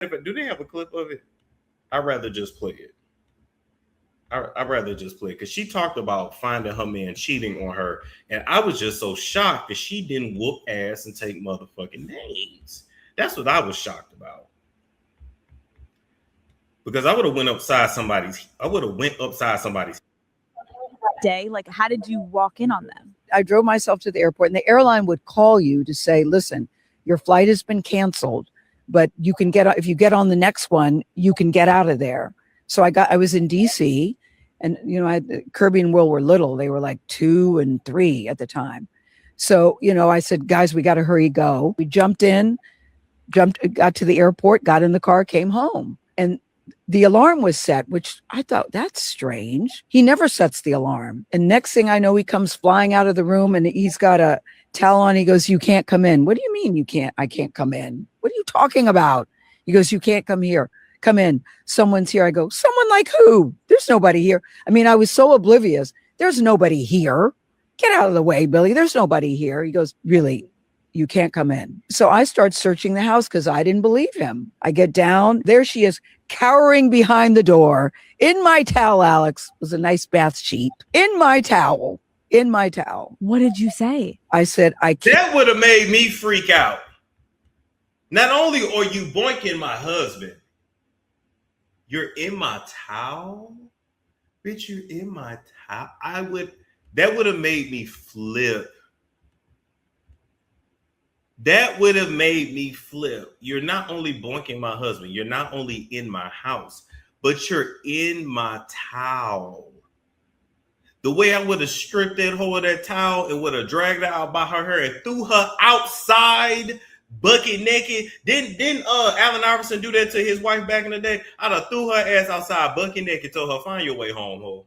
Do they have a clip of it? I'd rather just play it. I'd rather just play it because she talked about finding her man cheating on her, and I was just so shocked that she didn't whoop ass and take motherfucking names. That's what I was shocked about. Because I would have went upside somebody's. Day. Like, how did you walk in on them? I drove myself to the airport, and the airline would call you to say, "Listen, your flight has been canceled, but you can get if you get on the next one, you can get out of there." So I was in DC, and Kirby and Will were little; they were like 2 and 3 at the time. So I said, "Guys, we got to hurry, go." We got to the airport, got in the car, came home, and the alarm was set, which I thought, that's strange. He never sets the alarm. And next thing I know, he comes flying out of the room and he's got a towel on. He goes, "You can't come in." "What do you mean you can't? I can't come in. What are you talking about?" He goes, "You can't come here. Come in. Someone's here." I go, "Someone like who? There's nobody here." I mean, I was so oblivious. "There's nobody here. Get out of the way, Billy. There's nobody here." He goes, "Really? You can't come in." So I start searching the house because I didn't believe him. I get down. There she is, cowering behind the door in my towel. Alex, was a nice bath sheet in my towel. What did you say? I said, "I can't." That would have made me freak out. Not only are you boinking my husband, you're in my towel? Bitch, you're in my towel. That would have made me flip. That would have made me flip. You're not only boinking my husband, you're not only in my house, but you're in my towel. The way I would have stripped that hoe of that towel and would have dragged her out by her hair and threw her outside bucket naked. Didn't Allen Iverson do that to his wife back in the day? I'd have threw her ass outside bucket naked, told her, "Find your way home, ho.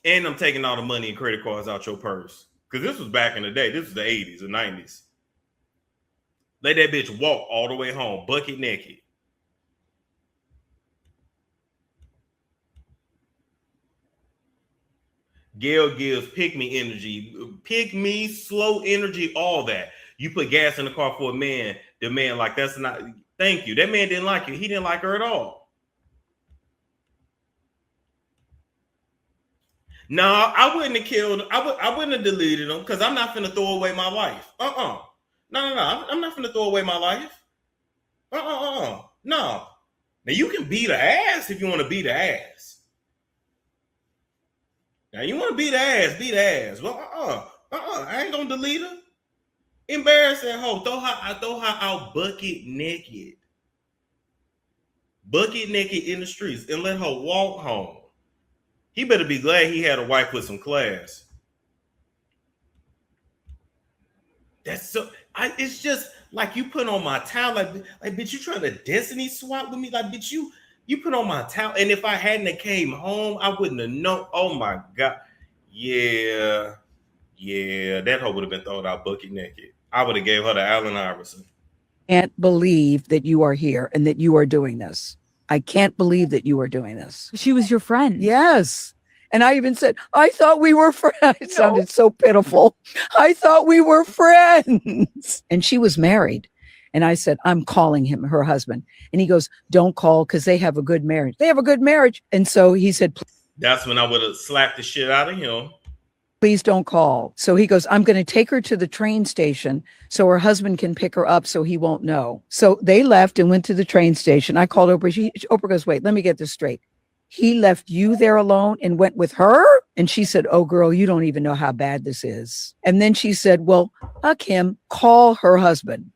And I'm taking all the money and credit cards out your purse." Because this was back in the day. This was the 80s and 90s. Let that bitch walk all the way home, bucket naked. Gayle gives pick me energy, pick me, slow energy, all that. You put gas in the car for a man, the man like, that's not, thank you. That man didn't like you. He didn't like her at all. No, I wouldn't have killed. I wouldn't have deleted them because I'm not finna throw away my life. No. I'm not finna throw away my life. No. Now you can beat the ass if you want to beat the ass. Now you want to beat the ass. Well, I ain't gonna delete her. Embarrass that hoe. Throw her out bucket naked in the streets, and let her walk home. He better be glad he had a wife with some class. That's so. It's just like you put on my towel, like bitch, you trying to destiny swap with me, like bitch, you put on my towel, and if I hadn't have came home, I wouldn't have known. Oh my god, yeah, that hoe would have been thrown out bucket naked. I would have gave her to Allen Iverson. Can't believe that you are here and that you are doing this. I can't believe that you are doing this. She was your friend. Yes. And I even said, "I thought we were friends." It sounded so pitiful. "I thought we were friends." And she was married. And I said, "I'm calling him, her husband." And he goes, "Don't call because they have a good marriage." They have a good marriage. And so he said, that's when I would have slapped the shit out of him. "Please don't call." So he goes, "I'm going to take her to the train station so her husband can pick her up so he won't know." So they left and went to the train station. I called Oprah. Oprah goes, "Wait, let me get this straight. He left you there alone and went with her?" And she said, "Oh, girl, you don't even know how bad this is." And then she said, "Well, Kim, call her husband."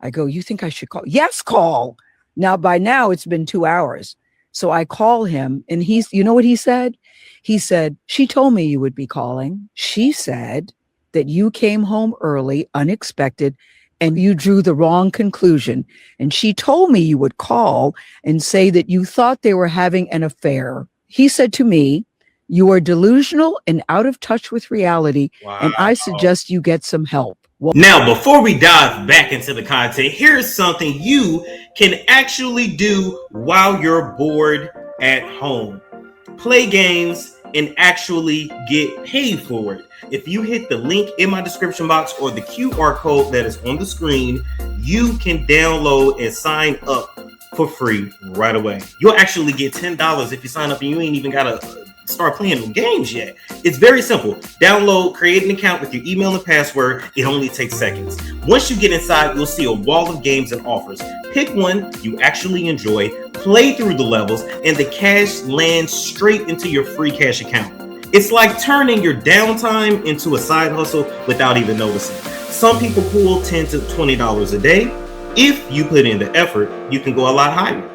I go, "You think I should call?" "Yes, call." By now it's been 2 hours. So I call him and you know what he said? He said, "She told me you would be calling. She said that you came home early, unexpected, and you drew the wrong conclusion. And she told me you would call and say that you thought they were having an affair. He said to me, you are delusional and out of touch with reality. Wow. And I suggest you get some help." Now, before we dive back into the content, here's something you can actually do while you're bored at home. Play games and actually get paid for it. If you hit the link in my description box or the QR code that is on the screen, you can download and sign up for free right away. You'll actually get $10 if you sign up and you ain't even gotta start playing no games yet. It's very simple. Download, create an account with your email and password. It only takes seconds. Once you get inside, you'll see a wall of games and offers. Pick one you actually enjoy, play through the levels, and the cash lands straight into your free cash account. It's like turning your downtime into a side hustle without even noticing. Some people pull $10 to $20 a day. If you put in the effort, you can go a lot higher.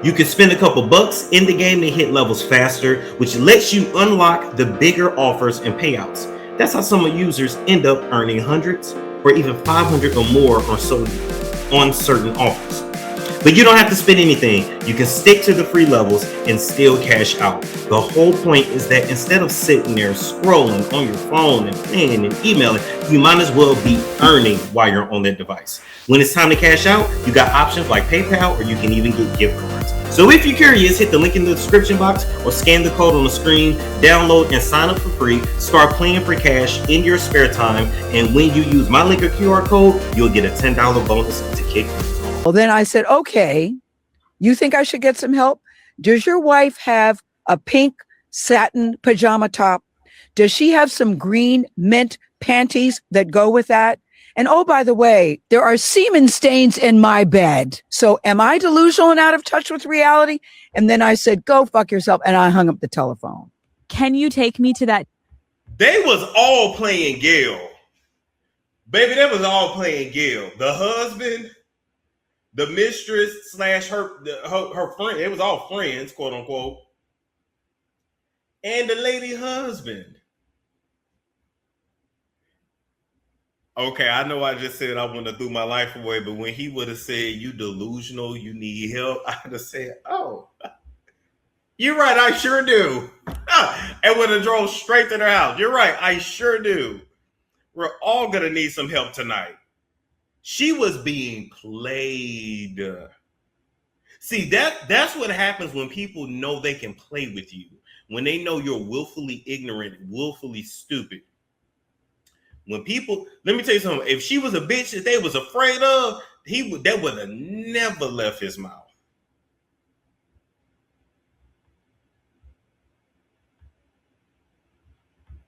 You can spend a couple bucks in the game to hit levels faster, which lets you unlock the bigger offers and payouts. That's how some users end up earning hundreds or even 500 or more on certain offers. But you don't have to spend anything. You can stick to the free levels and still cash out. The whole point is that instead of sitting there scrolling on your phone and playing and emailing, you might as well be earning while you're on that device. When it's time to cash out, you got options like PayPal, or you can even get gift cards. So if you're curious, hit the link in the description box or scan the code on the screen, download and sign up for free. Start playing for cash in your spare time. And when you use my link or QR code, you'll get a $10 bonus to kick things off. Well, then I said, okay, you think I should get some help? Does your wife have a pink satin pajama top? Does she have some green mint panties that go with that? And oh, by the way, there are semen stains in my bed. So am I delusional and out of touch with reality? And then I said, go fuck yourself. And I hung up the telephone. Can you take me to that? They was all playing Gayle. Baby, they was all playing Gayle. The husband, the mistress slash her friend. It was all friends, quote unquote. And the lady husband. Okay, I know I just said I want to throw my life away, but when he would have said, you delusional, you need help, I'd have said, oh, you're right, I sure do. And would have drove straight to their house. You're right, I sure do. We're all going to need some help tonight. She was being played. See, that's what happens when people know they can play with you. When they know you're willfully ignorant, willfully stupid. When people, let me tell you something. If she was a bitch that they was afraid of, that would have never left his mouth.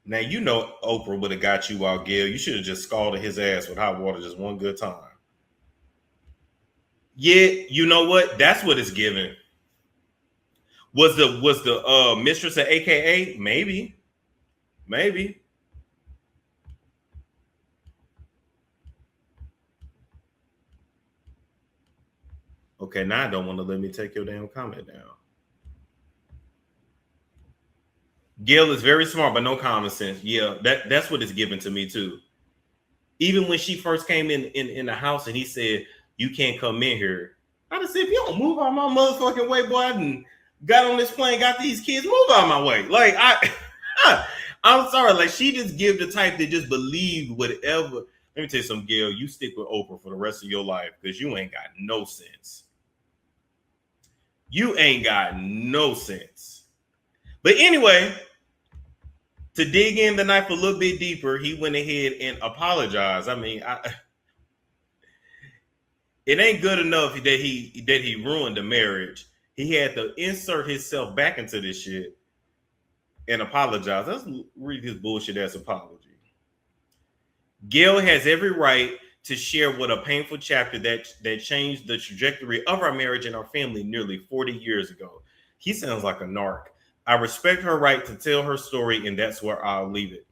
Now, you know Oprah would have got you out, Gayle. You should have just scalded his ass with hot water just one good time. Yeah, you know what? That's what it's giving. Was the mistress of AKA? Maybe. Okay, now I don't want to let me take your damn comment down. Gayle is very smart, but no common sense. Yeah, that's what it's given to me too. Even when she first came in the house and he said, you can't come in here. I just said, if you don't move out my motherfucking way, boy, I done got on this plane, got these kids, move out my way. Like, I'm sorry, like she just give the type that just believe whatever. Let me tell you something, Gayle, you stick with Oprah for the rest of your life because you ain't got no sense. You ain't got no sense. But anyway, to dig in the knife a little bit deeper, he went ahead and apologized. I mean, it ain't good enough that he ruined the marriage. He had to insert himself back into this shit and apologize. Let's read his bullshit ass apology. Gayle has every right to share what a painful chapter that changed the trajectory of our marriage and our family nearly 40 years ago. He sounds like a narc. I respect her right to tell her story, and that's where I'll leave it.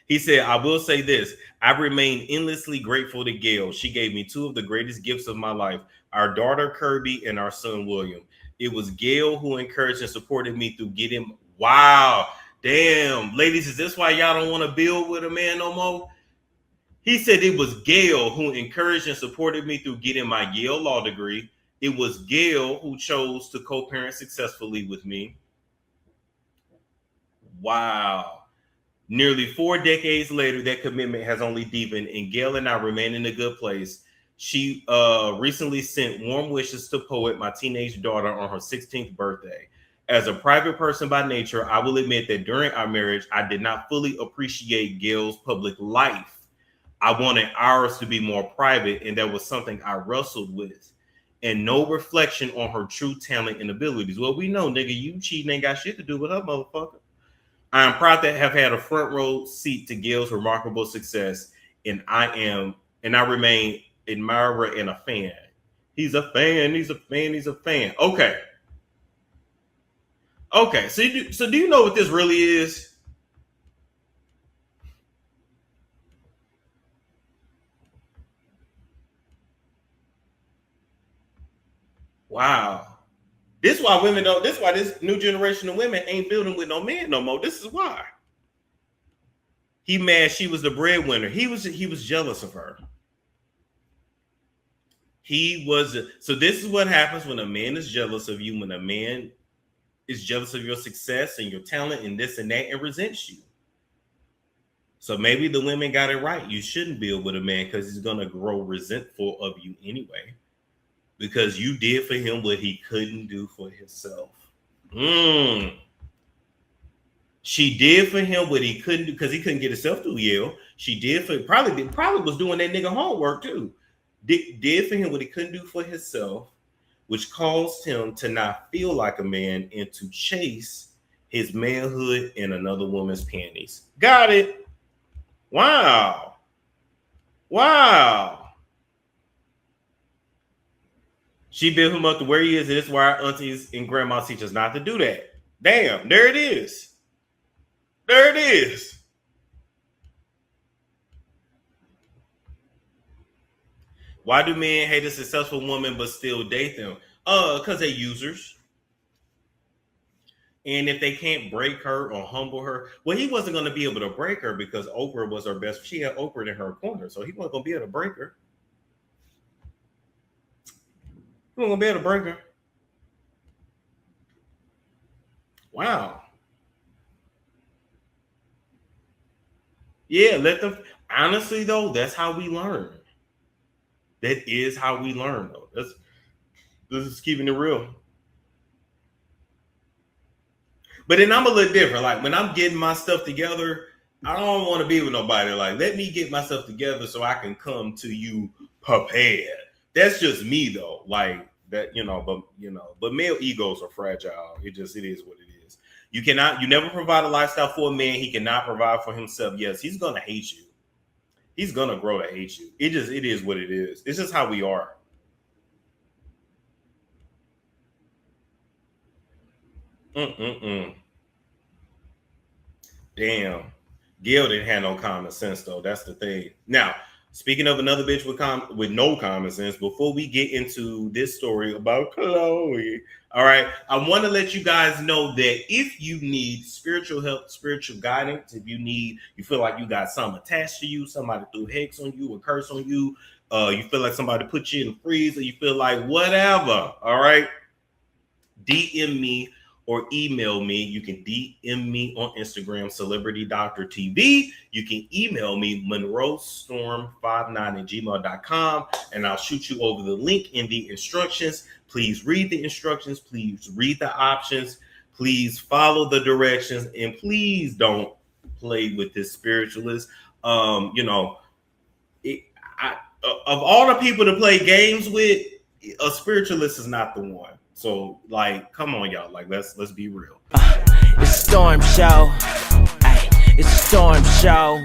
He said, I will say this. I remain endlessly grateful to Gayle. She gave me two of the greatest gifts of my life, our daughter, Kirby, and our son, William. It was Gayle who encouraged and supported me through getting... Wow. Damn. Ladies, is this why y'all don't want to build with a man no more? He said it was Gayle who encouraged and supported me through getting my Yale law degree. It was Gayle who chose to co-parent successfully with me. Wow. Nearly 4 decades later, that commitment has only deepened, and Gayle and I remain in a good place. She recently sent warm wishes to Poet, my teenage daughter, on her 16th birthday. As a private person by nature, I will admit that during our marriage, I did not fully appreciate Gayle's public life. I wanted ours to be more private, and that was something I wrestled with. And no reflection on her true talent and abilities. Well, we know, nigga, you cheating ain't got shit to do with her, motherfucker. I am proud to have had a front row seat to Gayle's remarkable success, and I remain admirer and a fan. He's a fan. Okay. So do you know what this really is? Wow. This is why women don't. This is why this new generation of women ain't building with no man no more. This is why. He mad she was the breadwinner. He was jealous of her. So this is what happens when a man is jealous of you, when a man is jealous of your success and your talent and this and that and resents you. So maybe the women got it right. You shouldn't build with a man because he's going to grow resentful of you anyway. Because you did for him what he couldn't do for himself. She did for him what he couldn't do because he couldn't get himself through Yale. She did for probably was doing that nigga homework too. Did for him what he couldn't do for himself, which caused him to not feel like a man and to chase his manhood in another woman's panties. Got it. Wow. She built him up to where he is, and that's why our aunties and grandmas teach us not to do that. Damn, there it is. Why do men hate a successful woman but still date them? Because they're users. And if they can't break her or humble her, well, he wasn't going to be able to break her because Oprah was her best. She had Oprah in her corner, so he wasn't going to be able to break her. We're gonna be able to break her. Wow. Yeah, honestly though, that's how we learn. That is how we learn though. This is keeping it real. But then I'm a little different. Like when I'm getting my stuff together, I don't want to be with nobody. Like, let me get myself together so I can come to you prepared. That's just me though. Like that, but male egos are fragile. It is what it is. You never provide a lifestyle for a man. He cannot provide for himself. Yes, he's gonna hate you. He's gonna grow to hate you. It is what it is. It's just how we are. Damn. Gayle didn't have no common sense though. That's the thing. Now, speaking of another bitch with no common sense, before we get into this story about Chloe, all right, I want to let you guys know that if you need spiritual help, spiritual guidance, if you feel like you got something attached to you, somebody threw hex on you, a curse on you, you feel like somebody put you in the freezer, you feel like whatever, all right, DM me or email me. You can DM me on Instagram, Celebrity Doctor TV. You can email me, monroestorm59@gmail.com, and I'll shoot you over the link in the instructions. Please read the instructions. Please read the options. Please follow the directions, and please don't play with this spiritualist. Of all the people to play games with, a spiritualist is not the one. So, like, come on, y'all. Like, let's be real. It's a storm show. Ay, it's a storm show.